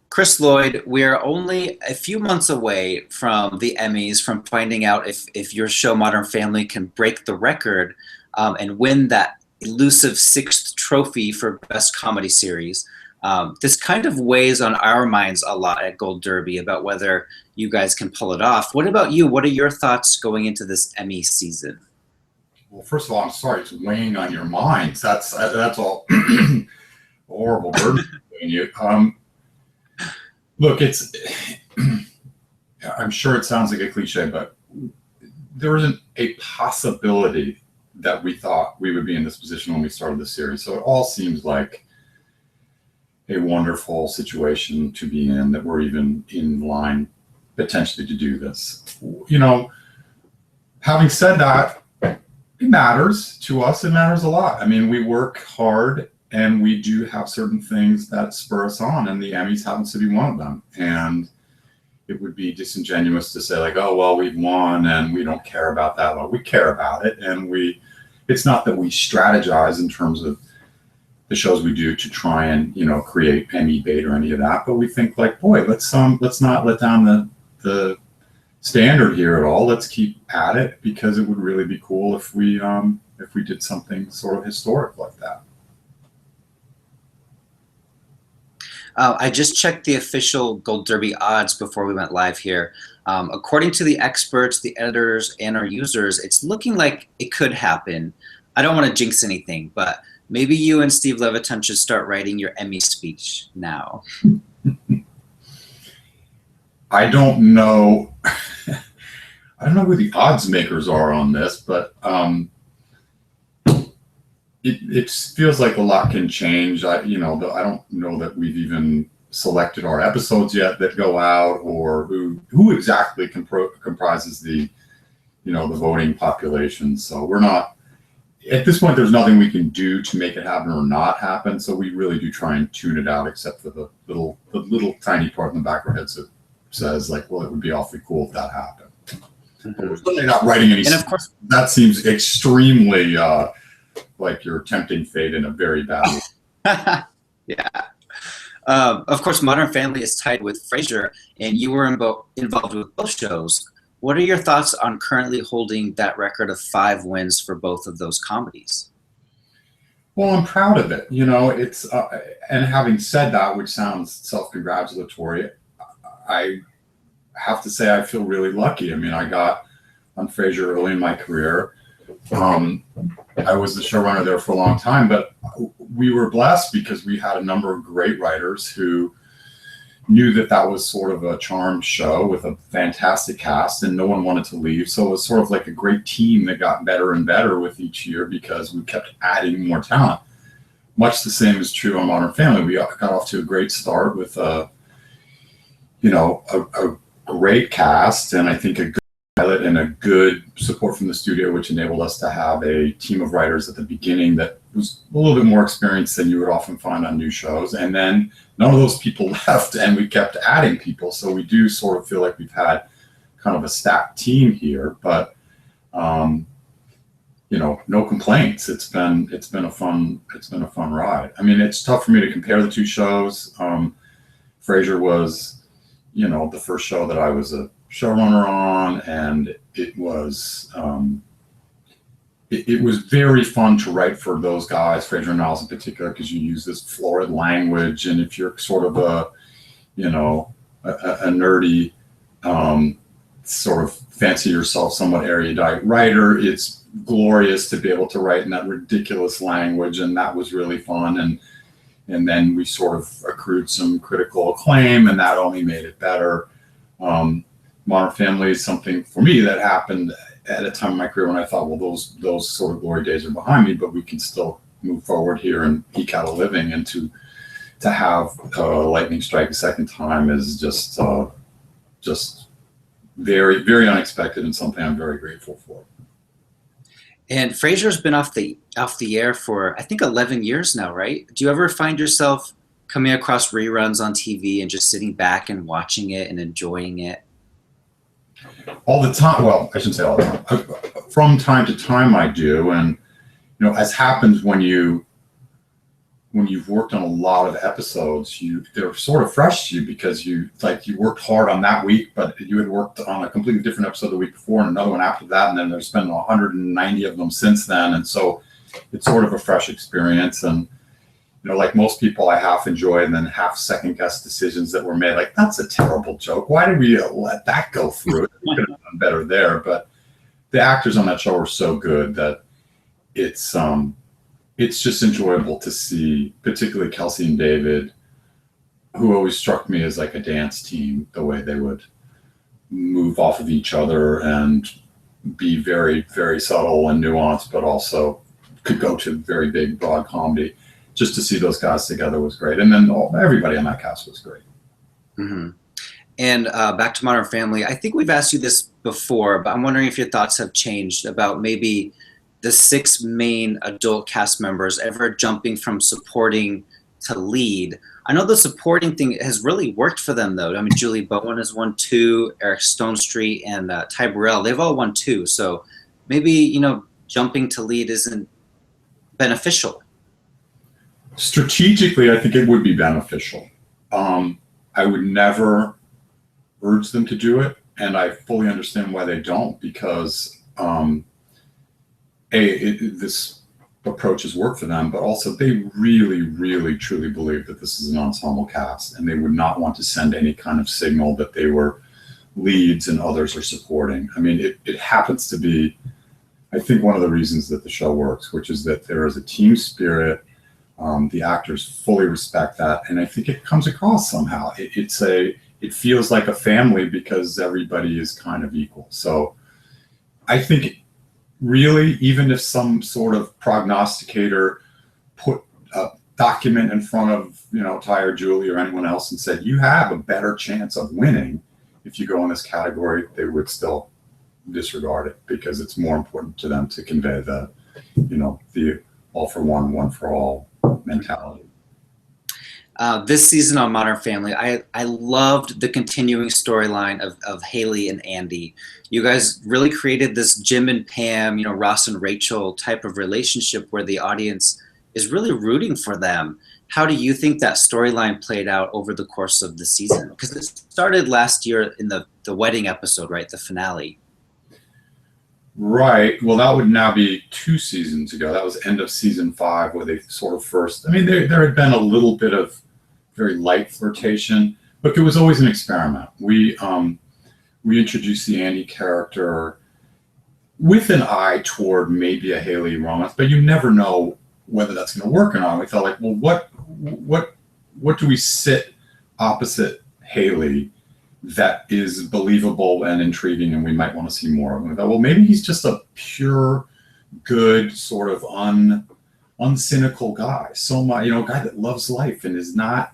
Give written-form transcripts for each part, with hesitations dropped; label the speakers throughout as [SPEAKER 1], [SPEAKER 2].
[SPEAKER 1] Chris Lloyd, we're only a few months away from the Emmys, from finding out if your show Modern Family can break the record and win that elusive sixth trophy for Best Comedy Series. This kind of weighs on our minds a lot at Gold Derby about whether you guys can pull it off. What about you? What are your thoughts going into this Emmy season?
[SPEAKER 2] Well, first of all, I'm sorry it's weighing on your minds. That's all horrible burden on you. Look, it's. I'm sure it sounds like a cliche, but there isn't a possibility that we thought we would be in this position when we started the series. So it all seems like a wonderful situation to be in, that we're even in line potentially to do this. You know, having said that, it matters to us. It matters a lot. I mean, we work hard and we do have certain things that spur us on, and the Emmys happens to be one of them. And it would be disingenuous to say like, oh, well, we've won and we don't care about that. Well, we care about it. And it's not that we strategize in terms of the shows we do to try and, you know, create Emmy bait or any of that, but we think like, boy, let's not let down the standard here at all. Let's keep at it, because it would really be cool if we did something sort of historic like that.
[SPEAKER 1] I just checked the official Gold Derby odds before we went live here. According to the experts, the editors, and our users, it's looking like it could happen. I don't want to jinx anything, but maybe you and Steve Levitan should start writing your Emmy speech now.
[SPEAKER 2] I don't know. I don't know who the odds makers are on this, but it feels like a lot can change. I don't know that we've even selected our episodes yet that go out, or who exactly comprises the voting population. So we're not. At this point, there's nothing we can do to make it happen or not happen. So we really do try and tune it out, except for the little tiny part in the back of our heads that says like, well, it would be awfully cool if that happened. But we're certainly not writing any.
[SPEAKER 1] And of course,
[SPEAKER 2] that seems extremely like you're tempting fate in a very bad way.
[SPEAKER 1] Yeah. Of course, Modern Family is tied with Frasier, and you were involved with both shows. What are your thoughts on currently holding that record of 5 wins for both of those comedies?
[SPEAKER 2] Well, I'm proud of it. You know, it's and having said that, which sounds self-congratulatory, I have to say I feel really lucky. I mean, I got on Frasier early in my career. I was the showrunner there for a long time, but we were blessed because we had a number of great writers who knew that was sort of a charmed show with a fantastic cast, and no one wanted to leave. So it was sort of like a great team that got better and better with each year because we kept adding more talent. Much the same is true on Modern Family. We got off to a great start with a great cast, and I think a good pilot and a good support from the studio, which enabled us to have a team of writers at the beginning that was a little bit more experienced than you would often find on new shows. And then none of those people left, and we kept adding people. So we do sort of feel like we've had kind of a stacked team here, but no complaints. It's been a fun ride. I mean, it's tough for me to compare the two shows. Frasier was, the first show that I was a showrunner on, and it was it was very fun to write for those guys, Frasier and Niles in particular, because you use this florid language, and if you're sort of a nerdy sort of fancy yourself somewhat erudite writer, it's glorious to be able to write in that ridiculous language, and that was really fun. And then we sort of accrued some critical acclaim, and that only made it better. Modern Family is something for me that happened at a time in my career when I thought, well, those sort of glory days are behind me, but we can still move forward here and eke out a living. And to have lightning strike a second time is just very, very unexpected, and something I'm very grateful for.
[SPEAKER 1] And Frasier's been off the air for, I think, 11 years now, right? Do you ever find yourself coming across reruns on TV and just sitting back and watching it and enjoying it?
[SPEAKER 2] All the time. Well, I shouldn't say all the time. From time to time I do. And, as happens when you when you've worked on a lot of episodes, they're sort of fresh to you because you worked hard on that week, but you had worked on a completely different episode the week before and another one after that, and then there's been 190 of them since then, and so it's sort of a fresh experience. And like most people, I half enjoy and then half second guess decisions that were made. Like, that's a terrible joke. Why did we let that go through? We could have done better there. But the actors on that show are so good that it's just enjoyable to see, particularly Kelsey and David, who always struck me as like a dance team, the way they would move off of each other and be very, very subtle and nuanced, but also could go to very big, broad comedy. Just to see those guys together was great. And then everybody on that cast was great.
[SPEAKER 1] Mm-hmm. And back to Modern Family, I think we've asked you this before, but I'm wondering if your thoughts have changed about maybe the 6 main adult cast members ever jumping from supporting to lead. I know the supporting thing has really worked for them, though. I mean, Julie Bowen has won 2, Eric Stonestreet and Ty Burrell, they've all won 2. So maybe, jumping to lead isn't beneficial.
[SPEAKER 2] Strategically, I think it would be beneficial. I would never urge them to do it, and I fully understand why they don't, because this approach has worked for them, but also they really, really, truly believe that this is an ensemble cast, and they would not want to send any kind of signal that they were leads and others are supporting. I mean, it happens to be, I think, one of the reasons that the show works, which is that there is a team spirit. The actors fully respect that, and I think it comes across somehow. It feels like a family because everybody is kind of equal. So I think really, even if some sort of prognosticator put a document in front of Ty or Julie or anyone else and said you have a better chance of winning if you go in this category, they would still disregard it because it's more important to them to convey the all for one for all mentality.
[SPEAKER 1] This season on Modern Family, I loved the continuing storyline of Haley and Andy. You guys really created this Jim and Pam, Ross and Rachel type of relationship where the audience is really rooting for them. How do you think that storyline played out over the course of the season? Because it started last year in the wedding episode, right? The finale.
[SPEAKER 2] Right. Well, that would now be 2 seasons ago. That was end of season 5 where they sort of first, there had been a little bit of very light flirtation. Look, it was always an experiment. We introduced the Andy character with an eye toward maybe a Haley romance, but you never know whether that's going to work or not. We thought like, well, what do we sit opposite Haley that is believable and intriguing and we might want to see more of him? We thought, well, maybe he's just a pure, good, sort of uncynical guy. So much, a guy that loves life and is not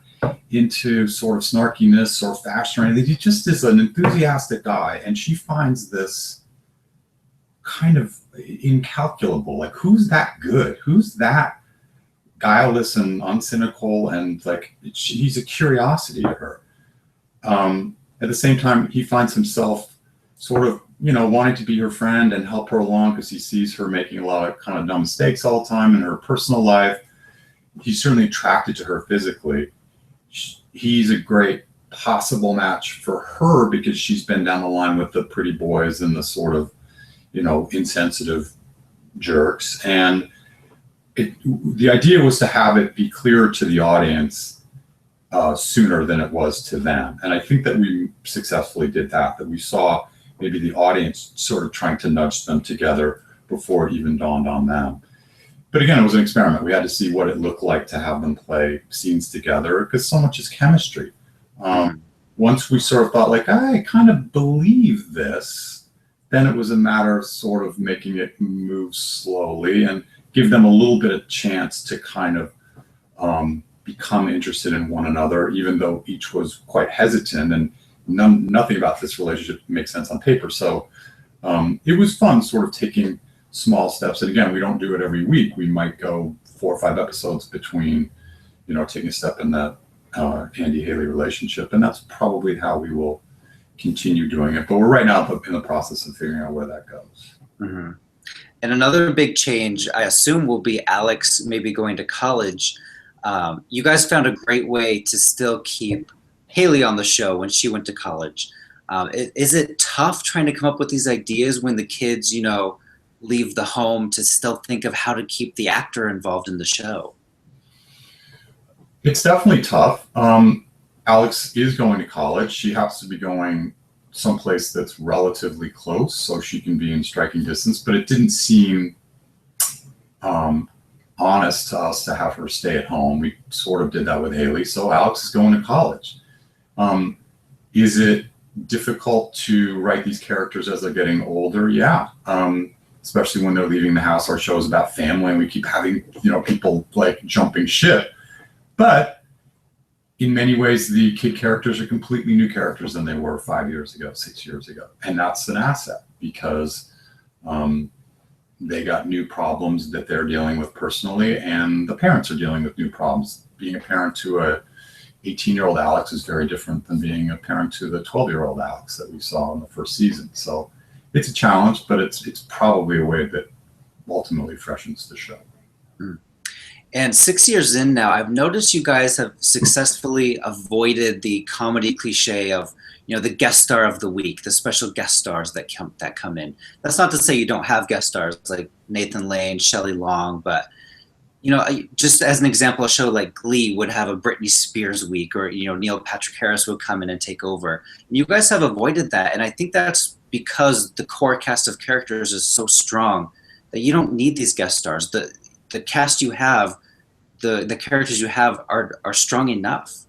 [SPEAKER 2] into sort of snarkiness or fashion or anything. He just is an enthusiastic guy. And she finds this kind of incalculable. Like, who's that good? Who's that guileless and uncynical? And like, he's a curiosity to her. At the same time, he finds himself sort of, wanting to be her friend and help her along because he sees her making a lot of kind of dumb mistakes all the time in her personal life. He's certainly attracted to her physically. He's a great possible match for her because she's been down the line with the pretty boys and the sort of, insensitive jerks. And the idea was to have it be clearer to the audience sooner than it was to them. And I think that we successfully did that we saw maybe the audience sort of trying to nudge them together before it even dawned on them. But again, it was an experiment. We had to see what it looked like to have them play scenes together because so much is chemistry. Once we sort of thought like, I kind of believe this, then it was a matter of sort of making it move slowly and give them a little bit of chance to kind of become interested in one another, even though each was quite hesitant and nothing about this relationship makes sense on paper. So it was fun sort of taking small steps. And again, we don't do it every week. We might go 4 or 5 episodes between, taking a step in that Andy-Haley relationship. And that's probably how we will continue doing it. But we're right now in the process of figuring out where that goes.
[SPEAKER 1] Mm-hmm. And another big change, I assume, will be Alex maybe going to college. You guys found a great way to still keep Haley on the show when she went to college. Is it tough trying to come up with these ideas when the kids, leave the home, to still think of how to keep the actor involved in the show?
[SPEAKER 2] It's definitely tough. Alex is going to college. She happens to be going someplace that's relatively close, so she can be in striking distance, but it didn't seem honest to us to have her stay at home. We sort of did that with Haley, so Alex is going to college. Is it difficult to write these characters as they're getting older? Yeah. Especially when they're leaving the house. Our show is about family, and we keep having, people like jumping ship. But in many ways, the kid characters are completely new characters than they were 5 years ago, 6 years ago. And that's an asset, because they got new problems that they're dealing with personally, and the parents are dealing with new problems. Being a parent to a 18-year-old Alex is very different than being a parent to the 12-year-old Alex that we saw in the first season. So it's a challenge, but it's probably a way that ultimately freshens the show.
[SPEAKER 1] And 6 years in now, I've noticed you guys have successfully avoided the comedy cliche of, the guest star of the week, the special guest stars that come in. That's not to say you don't have guest stars like Nathan Lane, Shelley Long, but just as an example, a show like Glee would have a Britney Spears week, or Neil Patrick Harris would come in and take over. And you guys have avoided that, and I think that's because the core cast of characters is so strong that you don't need these guest stars. The cast you have, the characters you have are strong enough.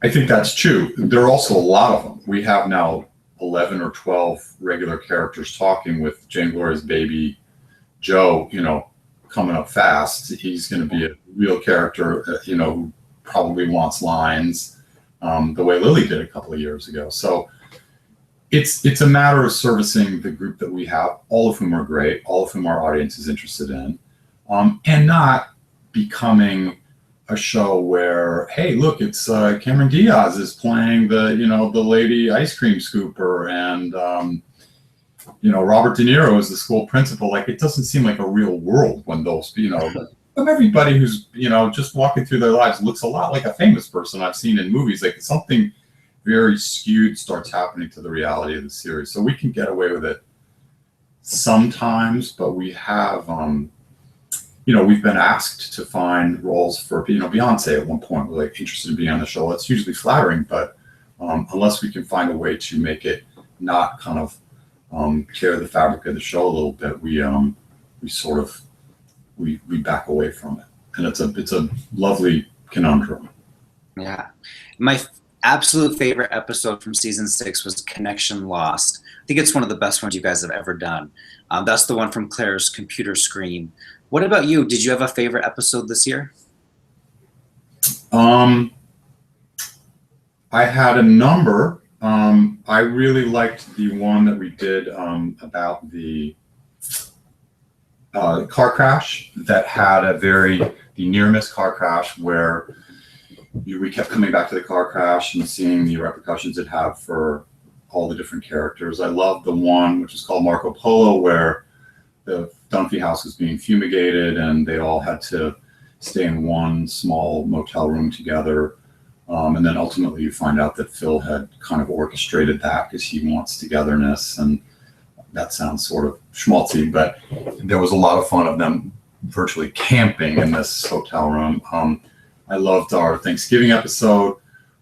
[SPEAKER 2] I think that's true. There are also a lot of them. We have now 11 or 12 regular characters talking, with Jane Gloria's baby Joe, coming up fast. He's going to be a real character, who probably wants lines, the way Lily did a couple of years ago. So it's a matter of servicing the group that we have, all of whom are great, all of whom our audience is interested in, and not becoming a show where, hey, look, it's Cameron Diaz is playing the lady ice cream scooper, and Robert De Niro is the school principal. Like, it doesn't seem like a real world when those, everybody who's, just walking through their lives looks a lot like a famous person I've seen in movies. Like, something very skewed starts happening to the reality of the series. So we can get away with it sometimes, but we have, we've been asked to find roles for, Beyonce at one point was like interested in being on the show. That's usually flattering, but unless we can find a way to make it not kind of tear the fabric of the show a little bit, we back away from it, and it's a lovely conundrum.
[SPEAKER 1] Yeah, my absolute favorite episode from season 6 was Connection Lost. I think it's one of the best ones you guys have ever done. That's the one from Claire's computer screen. What about you? Did you have a favorite episode this year?
[SPEAKER 2] I had a number. I really liked the one that we did about the car crash that had the near-miss car crash, where we kept coming back to the car crash and seeing the repercussions it had for all the different characters. I loved the one which is called Marco Polo, where the Dunphy house was being fumigated and they all had to stay in one small motel room together. And then ultimately you find out that Phil had kind of orchestrated that because he wants togetherness. And that sounds sort of schmaltzy, but there was a lot of fun of them virtually camping in this hotel room. I loved our Thanksgiving episode,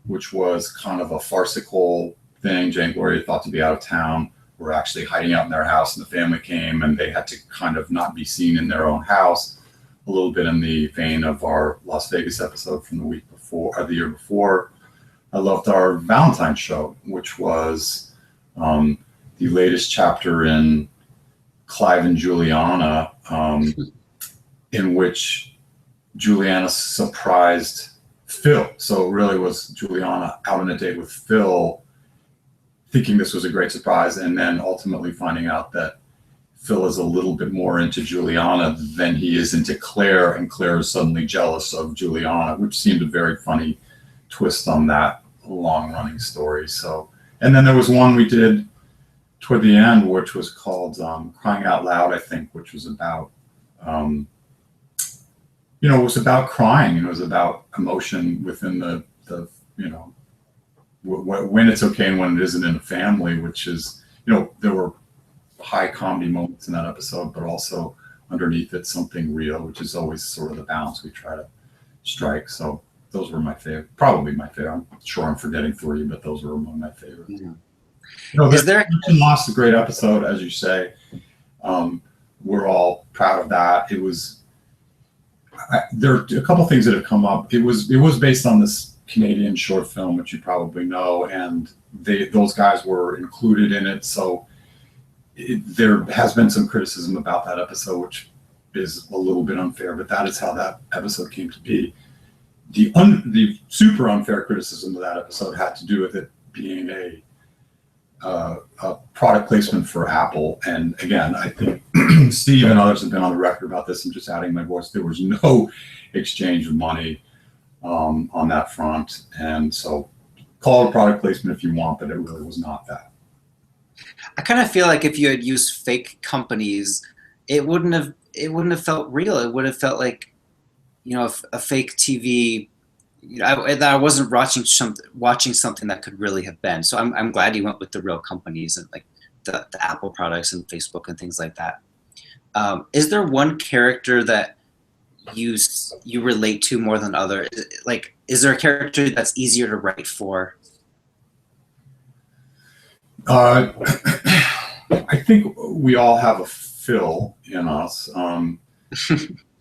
[SPEAKER 2] which was kind of a farcical thing. Jane Gloria thought to be out of town, were actually hiding out in their house, and the family came and they had to kind of not be seen in their own house, a little bit in the vein of our Las Vegas episode from the week before, or the year before. I loved our Valentine's show, which was the latest chapter in Clive and Juliana, in which Juliana surprised Phil. So it really was Juliana out on a date with Phil, thinking this was a great surprise, and then ultimately finding out that Phil is a little bit more into Juliana than he is into Claire, and Claire is suddenly jealous of Juliana, which seemed a very funny twist on that long-running story. So, and then there was one we did toward the end, which was called Crying Out Loud, I think, which was about it was about crying, and it was about emotion within the when it's okay and when it isn't in a family, which is, there were high comedy moments in that episode, but also underneath it something real, which is always sort of the balance we try to strike. So those were my favorite, probably my favorite. I'm sure I'm forgetting 3, but those were among my favorites.
[SPEAKER 1] Mm-hmm. Is there
[SPEAKER 2] Lost a great episode, as you say. We're all proud of that. It was. There are a couple things that have come up. It was based on this Canadian short film, which you probably know, and those guys were included in it. So there has been some criticism about that episode, which is a little bit unfair, but that is how that episode came to be. The super unfair criticism of that episode had to do with it being a product placement for Apple. And again, I think Steve and others have been on the record about this. I'm just adding my voice. There was no exchange of money on that front. And so call it a product placement if you want, but it really was not that.
[SPEAKER 1] I kind of feel like if you had used fake companies, it wouldn't have felt real. It would have felt like, a fake TV. That I wasn't watching something that could really have been. So I'm glad you went with the real companies and like the Apple products and Facebook and things like that. Is there one character that you relate to more than others? Like, is there a character that's easier to write for?
[SPEAKER 2] I think we all have a Phil in us.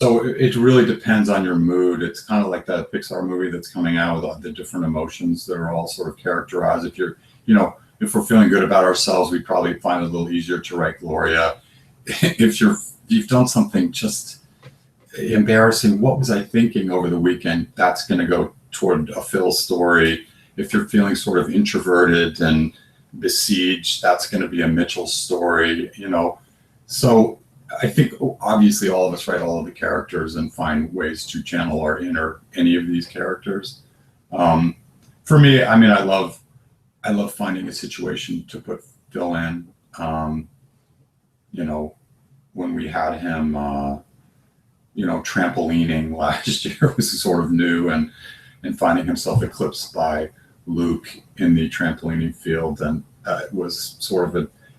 [SPEAKER 2] So it really depends on your mood. It's kind of like that Pixar movie that's coming out with all the different emotions that are all sort of characterized. If if we're feeling good about ourselves, we probably find it a little easier to write Gloria. If you've done something just embarrassing, what was I thinking over the weekend? That's going to go toward a Phil story. If you're feeling sort of introverted and besieged, that's going to be a Mitchell story, So I think obviously all of us write all of the characters and find ways to channel our inner any of these characters. For me, I mean, I love finding a situation to put Phil in. When we had him, trampolining last year was sort of new, and finding himself eclipsed by Luke in the trampolining field, and it was sort of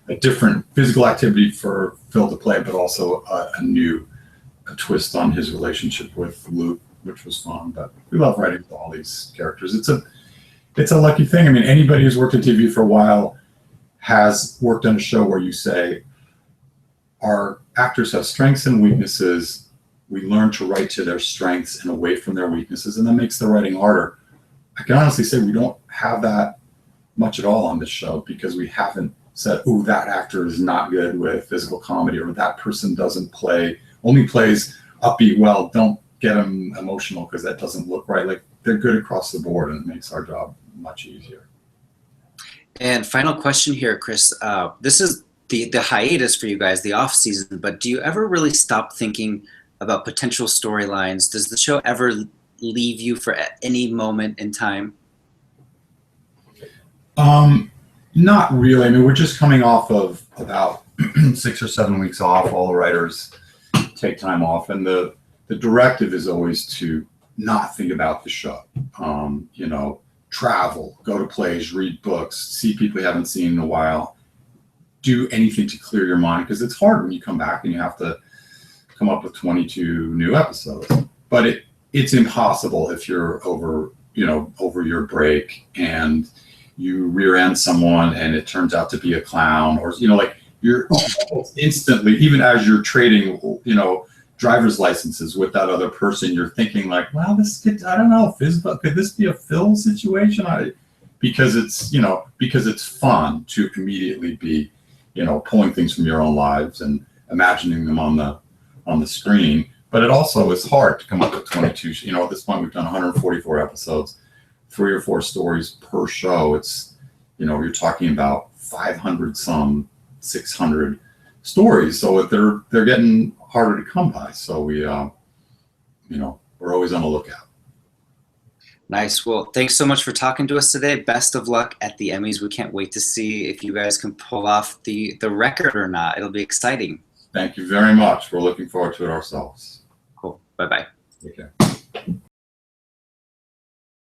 [SPEAKER 2] a different physical activity for Phil to play, but also a twist on his relationship with Luke, which was fun. But we love writing with all these characters. It's a lucky thing. I mean, anybody who's worked in TV for a while has worked on a show where you say, our actors have strengths and weaknesses. We learn to write to their strengths and away from their weaknesses, and that makes the writing harder. I can honestly say we don't have that much at all on this show, because we haven't said, "Ooh, that actor is not good with physical comedy," or "that person only plays upbeat well. Don't get them emotional because that doesn't look right." Like, they're good across the board, and it makes our job much easier.
[SPEAKER 1] And final question here, Chris. This is the hiatus for you guys, the off season. But do you ever really stop thinking about potential storylines? Does the show ever leave you for any moment in time?
[SPEAKER 2] Not really. I mean, we're just coming off of about 6 or 7 weeks off. All the writers take time off, and the directive is always to not think about the show. Travel, go to plays, read books, see people you haven't seen in a while, do anything to clear your mind, because it's hard when you come back and you have to come up with 22 new episodes. But it's impossible if you're over your break and you rear end someone and it turns out to be a clown, or you're instantly, even as you're trading driver's licenses with that other person, you're thinking like, wow, I don't know, could this be a Phil situation? Because it's fun to immediately be pulling things from your own lives and imagining them on the screen. But it also is hard to come up with 22. At this point we've done 144 episodes, 3 or 4 stories per show. It's you're talking about 500 some 600 stories, so they're getting harder to come by. So we're always on the lookout.
[SPEAKER 1] Nice. Well, thanks so much for talking to us today. Best of luck at the Emmys. We can't wait to see if you guys can pull off the record or not. It'll be exciting.
[SPEAKER 2] Thank you very much. We're looking forward to it ourselves.
[SPEAKER 1] Cool. Bye-bye.
[SPEAKER 2] Take care.